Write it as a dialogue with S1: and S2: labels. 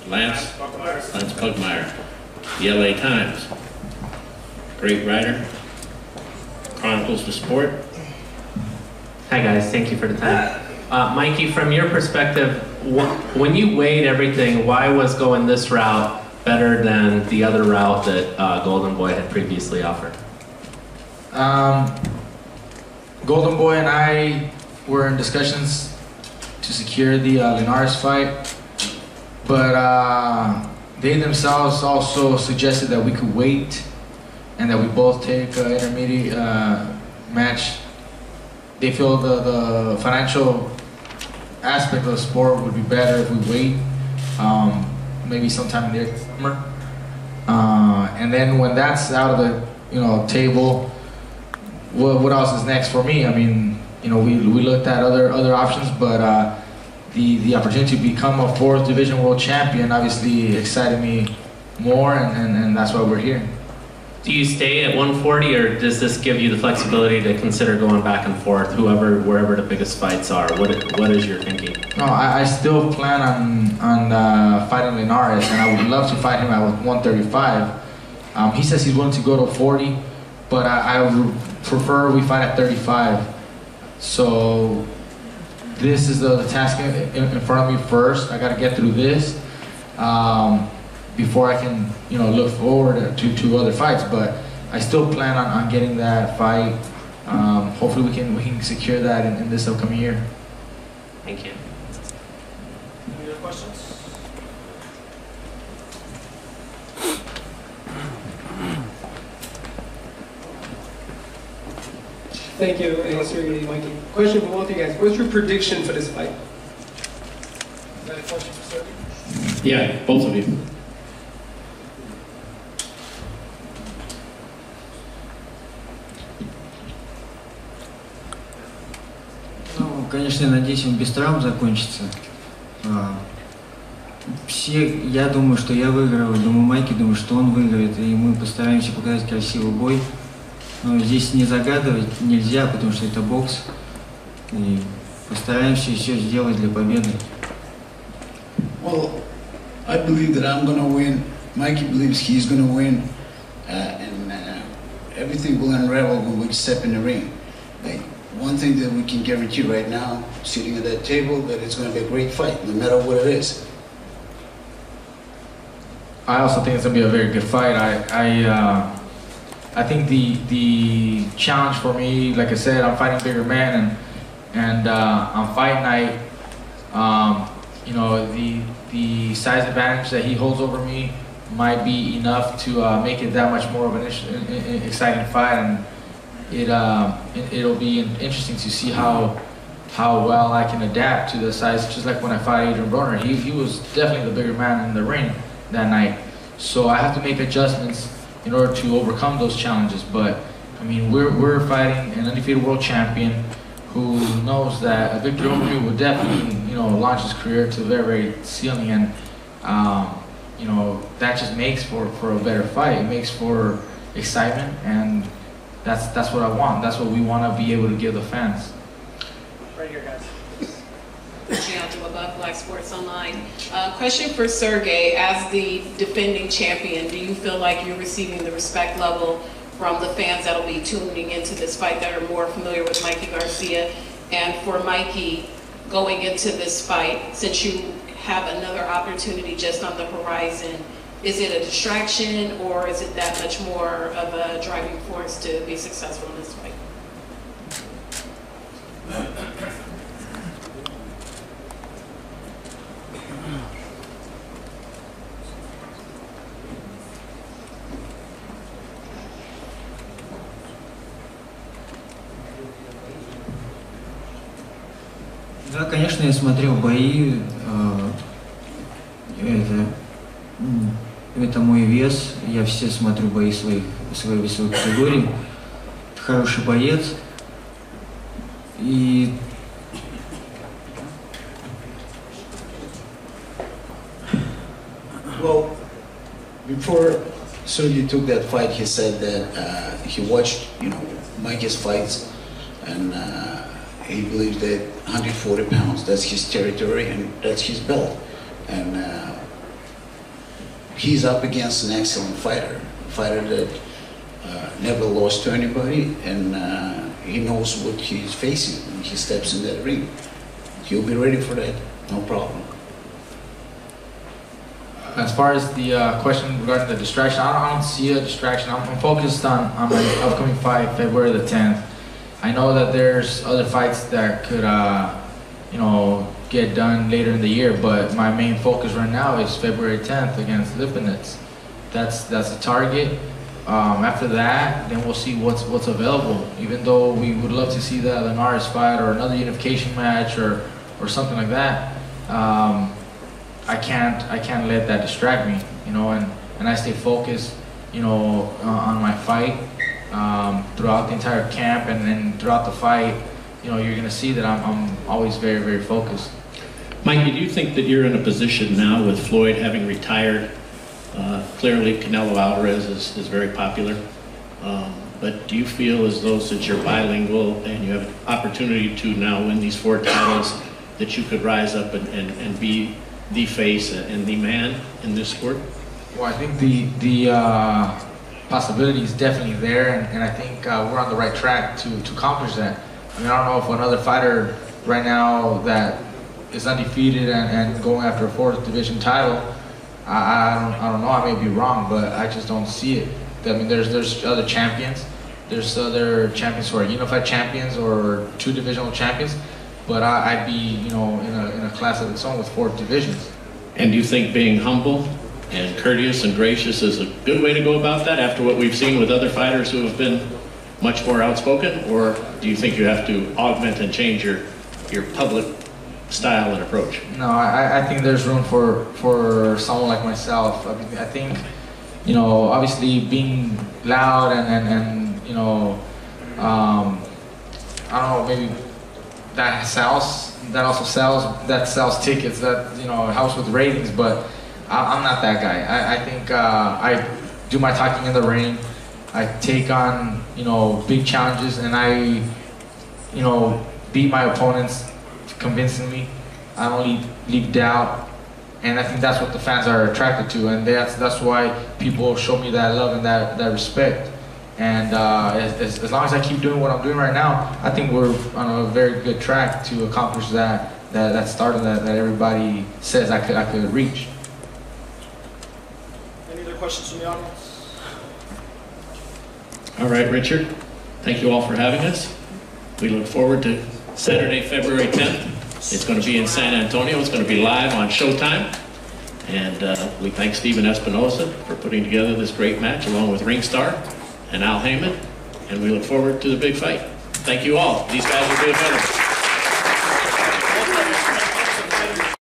S1: Lance Pugmire, the LA Times. Great writer, chronicles the sport.
S2: Hi guys, thank you for the time. Mikey, from your perspective, when you weighed everything, why was going this route better than the other route that Golden Boy had previously offered?
S3: Golden Boy and I were in discussions to secure the Linares fight, but they themselves also suggested that we could wait and that we both take an intermediate match. They feel the financial aspect of the sport would be better if we wait, maybe sometime in the summer. And then when that's out of the table, what else is next for me? I mean, we looked at other options, but the opportunity to become a 4th division world champion obviously excited me more, and that's why we're here.
S2: Do you stay at 140, or does this give you the flexibility to consider going back and forth, wherever the biggest fights are? What is your thinking?
S3: No, I still plan on fighting Linares, and I would love to fight him at 135. He says he's willing to go to 40, but I would prefer we fight at 35. So this is the task in front of me first. I got to get through this before I can look forward to other fights. But I still plan on getting that fight. Hopefully we can secure that in this upcoming year.
S2: Thank you.
S4: Any other questions?
S5: Thank you, Sergey, Mikey. Question for both of you guys. What's your prediction for this fight?
S4: Is that a question for Sergey?
S1: Yeah, both of you.
S6: Ну, конечно, я надеюсь, он без травм закончится. Я думаю, что я выиграю, думаю, Майки, думаю, что он выиграет, и мы постараемся показать красивый бой. Но здесь не загадывать нельзя, потому что это бокс. И постараемся все сделать для победы.
S7: Well, I believe that I'm going to win. Mikey believes he's going to win. And everything will unravel when we step in the ring. Like, one thing that we can guarantee right now, sitting at that table, that it's going to be a great fight, no matter what it is.
S3: I also think it's going to be a very good fight. I think the challenge for me, like I said, I'm fighting bigger man, and on fight night, the size advantage that he holds over me might be enough to make it that much more of an exciting fight, and it'll be interesting to see how well I can adapt to the size. Just like when I fought Adrian Broner, he was definitely the bigger man in the ring that night. So I have to make adjustments in order to overcome those challenges. But I mean, we're fighting an undefeated world champion who knows that a victory over me would definitely launch his career to the very ceiling, and that just makes for a better fight. It makes for excitement, and that's what I want. That's what we want to be able to give the fans.
S4: Right here, guys.
S8: Above Black Sports Online. Question for Sergey: as the defending champion, do you feel like you're receiving the respect level from the fans that'll be tuning into this fight that are more familiar with Mikey Garcia? And for Mikey, going into this fight, since you have another opportunity just on the horizon, is it a distraction, or is it that much more of a driving force to be successful in this fight?
S6: Да, конечно, я смотрел бои. Это мой вес. Я все смотрю бои своей весовой категории. Хороший боец. И
S7: Well, before Sergey took that fight, he said that he watched, Mikey's fights, and he believes that 140 pounds, that's his territory and that's his belt. And he's up against an excellent fighter, a fighter that never lost to anybody, and he knows what he's facing when he steps in that ring. He'll be ready for that, no problem.
S3: As far as the question regarding the distraction, I don't see a distraction. I'm focused on my upcoming fight, February the 10th. I know that there's other fights that could, you know, get done later in the year, but my main focus right now is February 10th against Lipinets. That's the target. After that, then we'll see what's available. Even though we would love to see the Linares fight or another unification match or something like that, I can't let that distract me, you know, and I stay focused, you know, on my fight throughout the entire camp, and then throughout the fight, you know, you're gonna see that I'm always very, very focused.
S1: Mikey, do you think that you're in a position now with Floyd having retired? Clearly, Canelo Alvarez is very popular, but do you feel as though, since you're bilingual and you have an opportunity to now win these 4 titles, that you could rise up and be the face and the man in this sport?
S3: Well, I think the possibility is definitely there, and I think we're on the right track to accomplish that. I mean, I don't know if another fighter right now that is undefeated and going after a 4th division title, I don't know, I may be wrong, but I just don't see it. I mean, there's other champions. There's other champions who are unified champions or 2 divisional champions, but I'd be, you know, in a class of its own with 4 divisions.
S1: And do you think being humble and courteous and gracious is a good way to go about that after what we've seen with other fighters who have been much more outspoken, or do you think you have to augment and change your public style and approach?
S3: No, I think there's room for someone like myself. I mean, I think, you know, obviously being loud and you know, I don't know, maybe that also sells tickets, that, you know, helps with ratings, but I'm not that guy. I think I do my talking in the ring. I take on, you know, big challenges, and I, you know, beat my opponents convincingly. I don't leave doubt, and I think that's what the fans are attracted to, and that's why people show me that love and that respect. And as long as I keep doing what I'm doing right now, I think we're on a very good track to accomplish that stardom that everybody says I could reach.
S4: Any other questions from the audience?
S1: All right, Richard, thank you all for having us. We look forward to Saturday, February 10th. It's going to be in San Antonio. It's going to be live on Showtime. And we thank Steven Espinosa for putting together this great match along with Ringstar and Al Heyman. And we look forward to the big fight. Thank you all. These guys will be available.